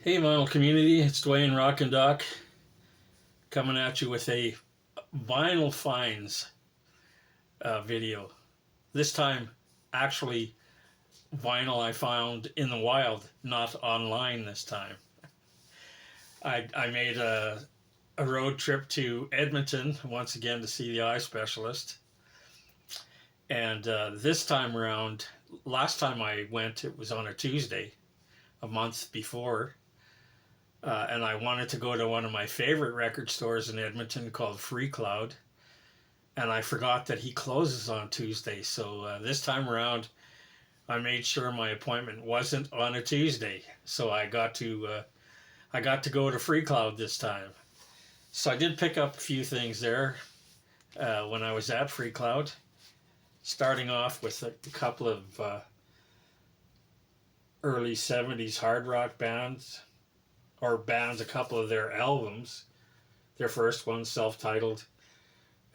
Hey, vinyl community, it's Dwayne Rock and Doc coming at you with a vinyl finds video. This time, actually, vinyl I found in the wild, not online this time. I made a road trip to Edmonton once again to see the eye specialist. And this time around, last time I went, it was on a Tuesday, a month before. And I wanted to go to one of my favorite record stores in Edmonton called Freecloud. And I forgot that he closes on Tuesday. So this time around, I made sure my appointment wasn't on a Tuesday. So I got to go to Freecloud this time. So I did pick up a few things there when I was at Freecloud. Starting off with a couple of early 70s hard rock bands. Or bands, a couple of their albums. Their first one, self-titled,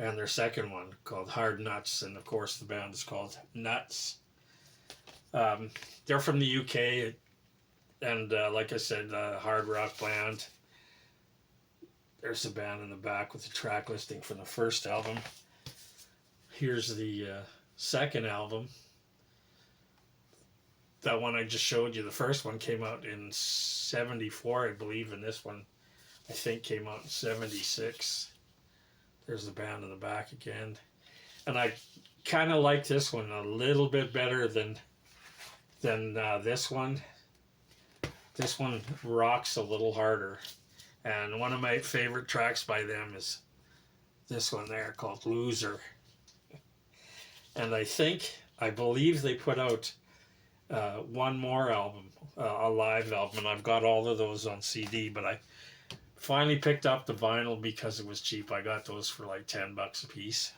and their second one called Hard Nuts, and of course the band is called Nuts. They're from the UK, and like I said, hard rock band. There's the band in the back with the track listing from the first album. Here's the second album. That one I just showed you, the first one came out in 74, I believe, and this one, I think, came out in 76. There's the band in the back again. And I kind of like this one a little bit better than this one. This one rocks a little harder. And one of my favorite tracks by them is this one there called Loser. And I believe they put out one more album, a live album, and I've got all of those on CD, but I finally picked up the vinyl because it was cheap. I got those for like $10 a piece.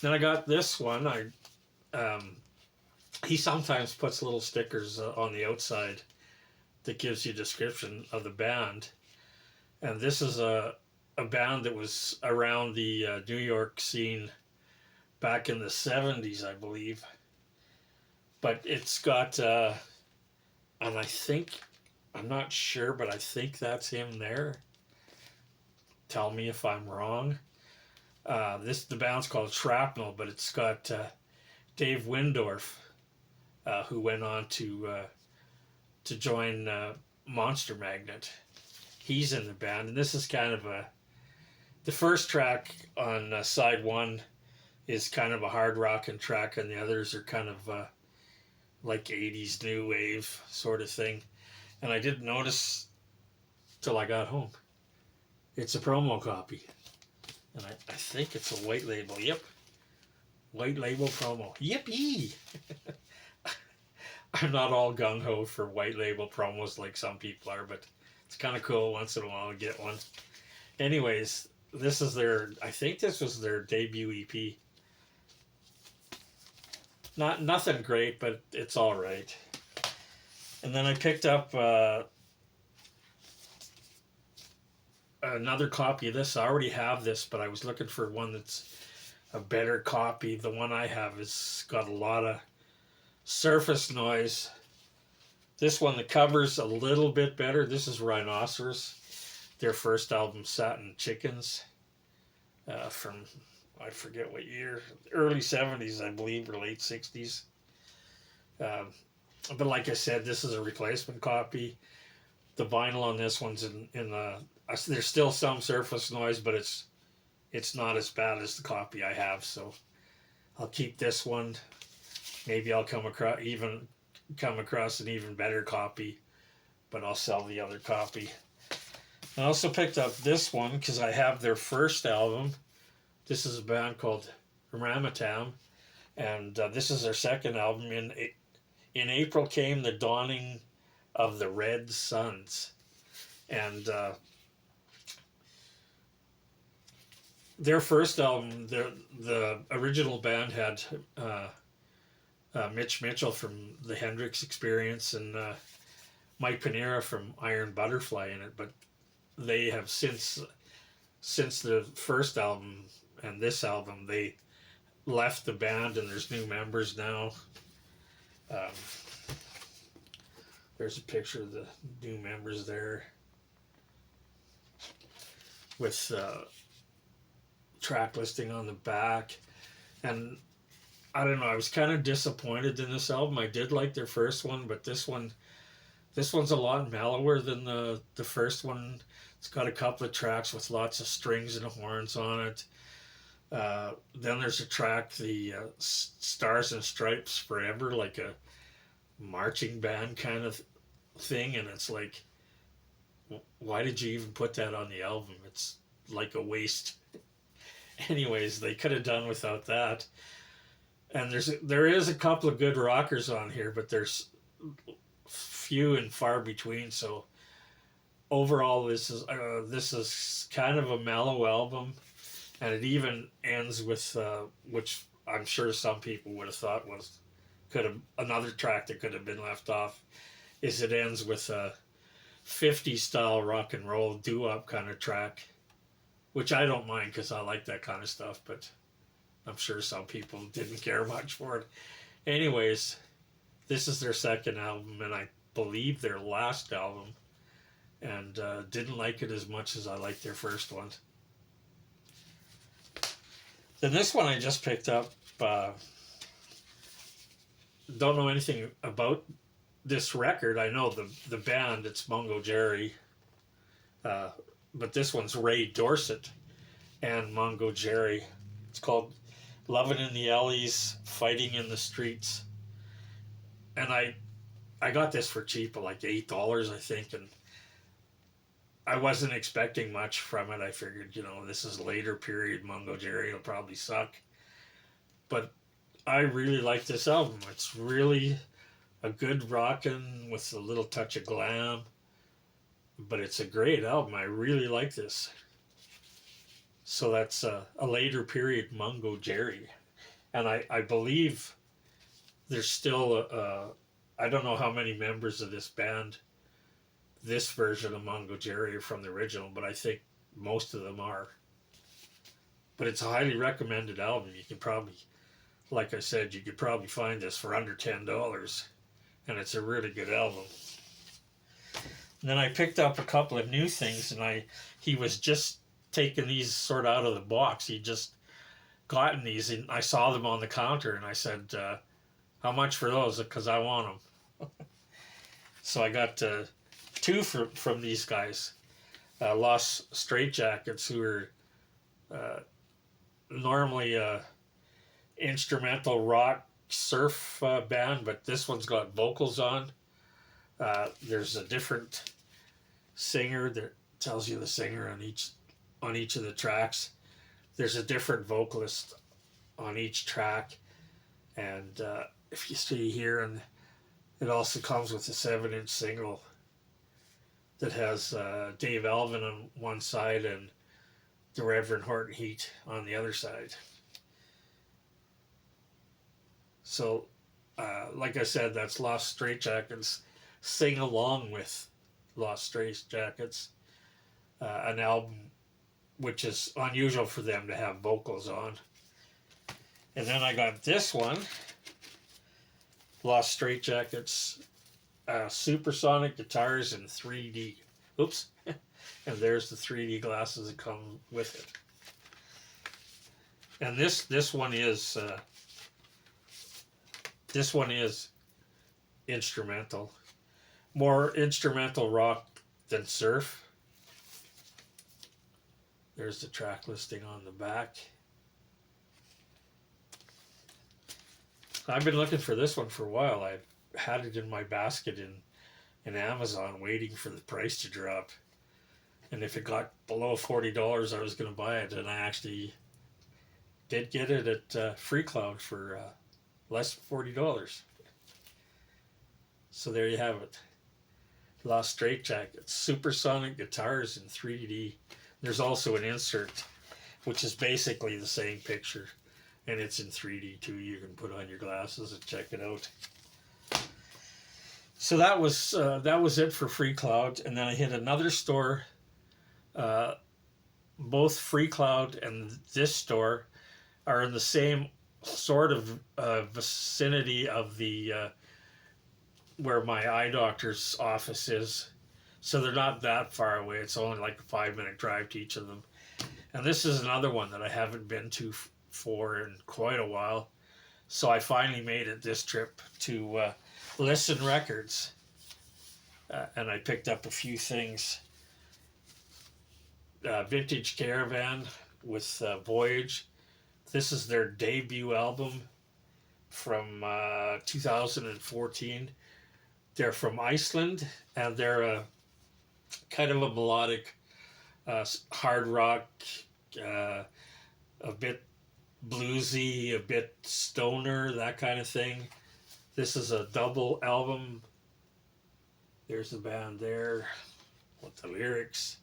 Then I got this one. He sometimes puts little stickers on the outside that gives you a description of the band, and this is a band that was around the New York scene back in the 70s, I believe. But it's got, and I think, I'm not sure, but I think that's him there. Tell me if I'm wrong. The band's called Shrapnel, but it's got Dave Windorf, who went on to join Monster Magnet. He's in the band, and this is kind of the first track on side one is kind of a hard rockin' track, and the others are kind of like 80s new wave sort of thing. And I didn't notice till I got home. It's a promo copy. And I think it's a white label. Yep. White label promo. Yippee! I'm not all gung-ho for white label promos like some people are, but it's kind of cool once in a while to get one. Anyways, I think this was their debut EP. Nothing great, but it's all right. And then I picked up another copy of this. I already have this, but I was looking for one that's a better copy. The one I have has got a lot of surface noise. This one, the cover's a little bit better. This is Rhinoceros, their first album, Satin Chickens, from I forget what year, early 70s, I believe, or late 60s. But like I said, this is a replacement copy. The vinyl on this one's there's still some surface noise, but it's not as bad as the copy I have. So I'll keep this one. Maybe I'll come across an even better copy, but I'll sell the other copy. I also picked up this one because I have their first album. This is a band called Ramatam, and this is their second album. In April came the dawning of the Red Suns, and their first album, the original band had Mitch Mitchell from the Hendrix Experience and Mike Panera from Iron Butterfly in it, but they have since the first album and this album, they left the band and there's new members now. There's a picture of the new members there with track listing on the back. And I don't know, I was kind of disappointed in this album. I did like their first one, but this one's a lot mellower than the first one. It's got a couple of tracks with lots of strings and horns on it. Then there's a track, the Stars and Stripes Forever, like a marching band kind of thing, and it's like, why did you even put that on the album? It's like a waste. Anyways, they could have done without that. And there is a couple of good rockers on here, but there's few and far between. So overall, this is kind of a mellow album, and it even ends with which I'm sure some people would have thought could have another track that could have been left off. Is it ends with a 50s style rock and roll doo-wop kind of track, which I don't mind because I like that kind of stuff, but I'm sure some people didn't care much for it. Anyways, this is their second album, and I believe their last album, and didn't like it as much as I liked their first one. Then this one I just picked up. Don't know anything about this record. I know the band, it's Mungo Jerry, but this one's Ray Dorset and Mungo Jerry. It's called Lovin' in the Alleys, Fighting in the Streets. And I got this for cheap, like $8, I think, and I wasn't expecting much from it. I figured, this is later period Mungo Jerry, it'll probably suck. But I really like this album. It's really a good rockin' with a little touch of glam, but it's a great album. I really like this. So that's a later period Mungo Jerry. And I believe there's still, I don't know how many members of this band, this version of Mungo Jerry are from the original, but I think most of them are. But it's a highly recommended album. You can probably, like I said, you could probably find this for under $10. And it's a really good album. And then I picked up a couple of new things, and he was just taking these sort of out of the box. He just gotten these, and I saw them on the counter, and I said, how much for those? Because I want them. So I got two from these guys. Lost Straitjackets, who are normally instrumental rock surf band, but this one's got vocals on. There's a different singer that tells you the singer on each of the tracks. There's a different vocalist on each track, and if you see here, and it also comes with a 7-inch single that has Dave Alvin on one side and the Reverend Horton Heat on the other side. So, like I said, that's Lost Straitjackets. Sing Along with Lost Straitjackets, an album which is unusual for them to have vocals on. And then I got this one, Lost Straitjackets, Supersonic Guitars in 3D. Oops. And there's the 3D glasses that come with it. And this one is instrumental, more instrumental rock than surf. There's the track listing on the back. I've been looking for this one for a while. I've had it in my basket in Amazon, waiting for the price to drop. And if it got below $40, I was going to buy it. And I actually did get it at Freecloud for less than $40. So there you have it. Lost Straitjackets, Supersonic Guitars in 3D. There's also an insert, which is basically the same picture, and it's in 3D too. You can put on your glasses and check it out. So that was it for Freecloud, and then I hit another store. Both Freecloud and this store are in the same sort of vicinity of the where my eye doctor's office is. So they're not that far away. It's only like a 5-minute drive to each of them. And this is another one that I haven't been to for in quite a while. So I finally made it this trip to Listen Records. And I picked up a few things. Vintage Caravan with Voyage. This is their debut album from 2014. They're from Iceland, and they're kind of a melodic hard rock, a bit bluesy, a bit stoner, that kind of thing. This is a double album. There's the band there with the lyrics.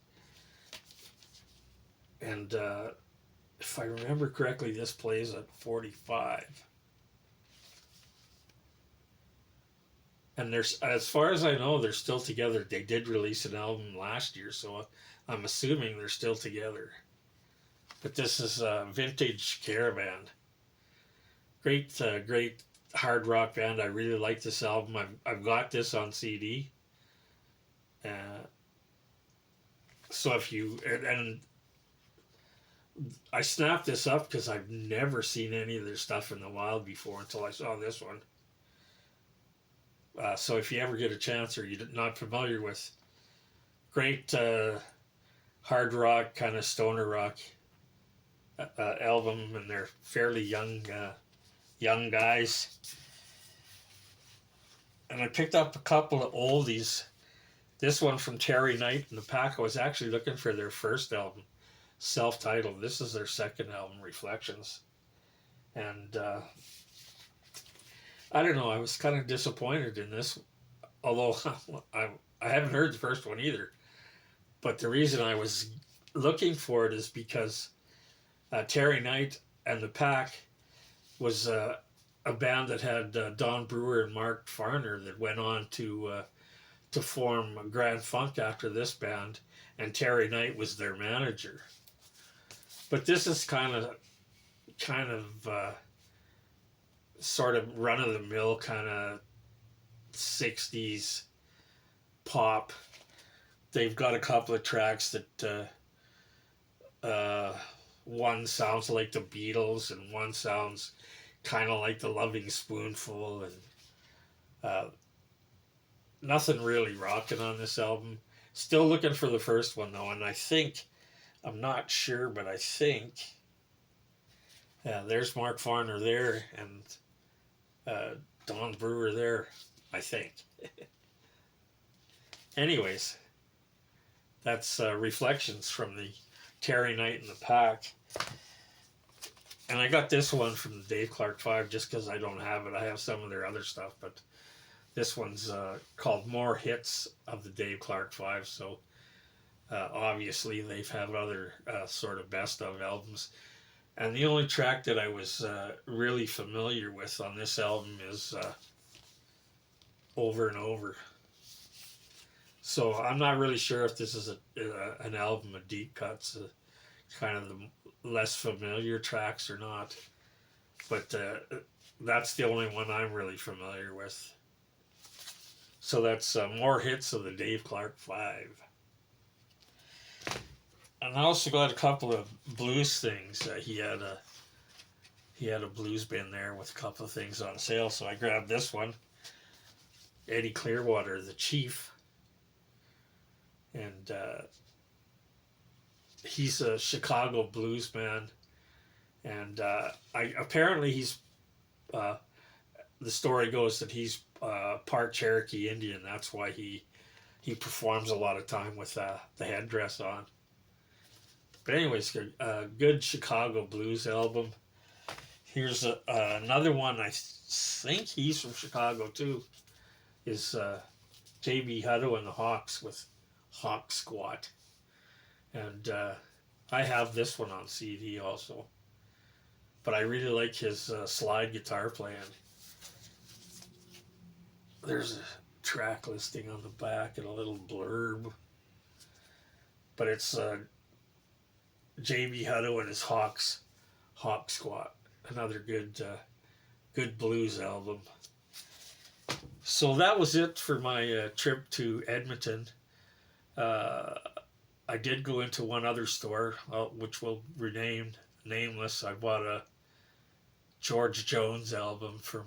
And if I remember correctly, this plays at 45. And there's, as far as I know, they're still together. They did release an album last year, so I'm assuming they're still together. But this is Vintage Caravan. Great, great hard rock band. I really like this album. I've got this on CD. So if you, and I snapped this up because I've never seen any of their stuff in the wild before until I saw this one. So if you ever get a chance or you're not familiar with, great hard rock, kind of stoner rock album, and they're fairly young guys. And I picked up a couple of oldies. This one from Terry Knight and the Pack. I was actually looking for their first album, self-titled. This is their second album, Reflections. And I don't know, I was kind of disappointed in this, although I haven't heard the first one either. But the reason I was looking for it is because Terry Knight and the Pack was a band that had Don Brewer and Mark Farner that went on to form Grand Funk after this band, and Terry Knight was their manager. But this is kind of sort of run-of-the-mill kind of 60s pop. They've got a couple of tracks that one sounds like the Beatles and one sounds kind of like the Loving Spoonful, and nothing really rocking on this album. Still looking for the first one though, and I think, I'm not sure, but I think there's Mark Farner there and Don Brewer there, I think. Anyways, that's Reflections from the Terry Knight and the Pack. And I got this one from the Dave Clark 5 just because I don't have it. I have some of their other stuff, but this one's called More Hits of the Dave Clark 5. So obviously they've had other sort of best of albums. And the only track that I was really familiar with on this album is Over and Over. So I'm not really sure if this is an album of deep cuts, kind of the less familiar tracks or not. But that's the only one I'm really familiar with. So that's More Hits of the Dave Clark 5. And I also got a couple of blues things. He had a blues bin there with a couple of things on sale, so I grabbed this one. Eddie Clearwater, The Chief. And he's a Chicago blues man. And apparently he's, the story goes that he's part Cherokee Indian. That's why he performs a lot of time with the headdress on. But anyways, a good Chicago blues album. Here's another one. I think he's from Chicago too. Is J.B. Hutto and the Hawks with Hawk Squat. And I have this one on CD also. But I really like his slide guitar playing. There's a track listing on the back and a little blurb. But it's J.B. Hutto and his Hawk Squat. Another good blues album. So that was it for my trip to Edmonton. Uh, I did go into one other store, which will remain nameless. I bought a George Jones album for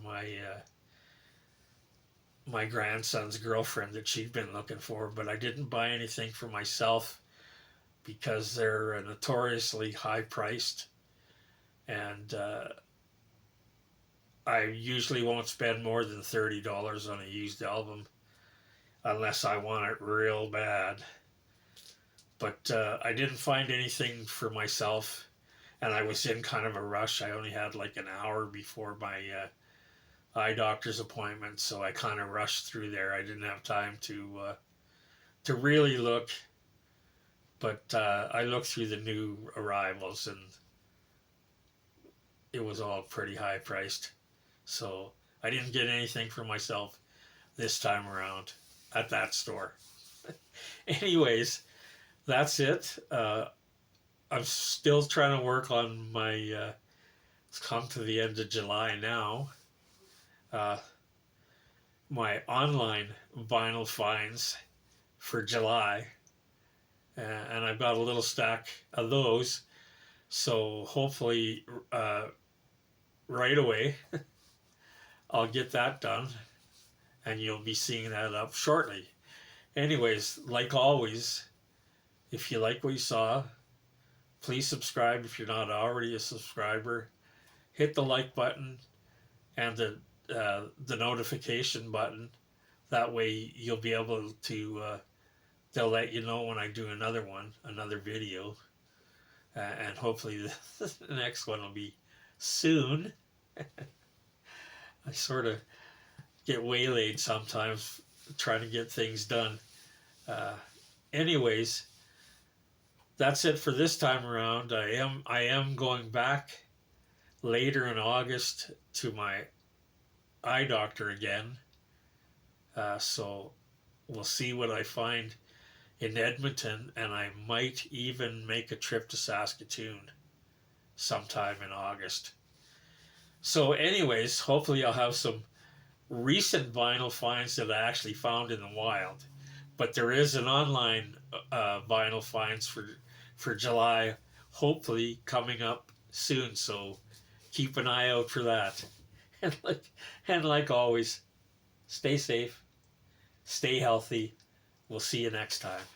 my grandson's girlfriend that she'd been looking for, but I didn't buy anything for myself because they're notoriously high priced, and I usually won't spend more than $30 on a used album unless I want it real bad. But I didn't find anything for myself, and I was in kind of a rush. I only had like an hour before my eye doctor's appointment, so I kind of rushed through there. I didn't have time to really look, but I looked through the new arrivals, and it was all pretty high priced. So I didn't get anything for myself this time around at that store. Anyways, that's it. I'm still trying to work on my. It's come to the end of July now. Uh, my online vinyl finds for July, and I've got a little stack of those. So hopefully, right away, I'll get that done, and you'll be seeing that up shortly. Anyways, like always, if you like what you saw, please subscribe if you're not already a subscriber. Hit the like button and the notification button. That way you'll be able to, they'll let you know when I do another video. And hopefully the next one will be soon. I sort of get waylaid sometimes trying to get things done. Anyways, that's it for this time around. I am going back later in August to my eye doctor again. So we'll see what I find in Edmonton, and I might even make a trip to Saskatoon sometime in August. So anyways, hopefully I'll have some recent vinyl finds that I actually found in the wild. But there is an online vinyl finds for July, hopefully coming up soon. So keep an eye out for that. And like always, stay safe, stay healthy. We'll see you next time.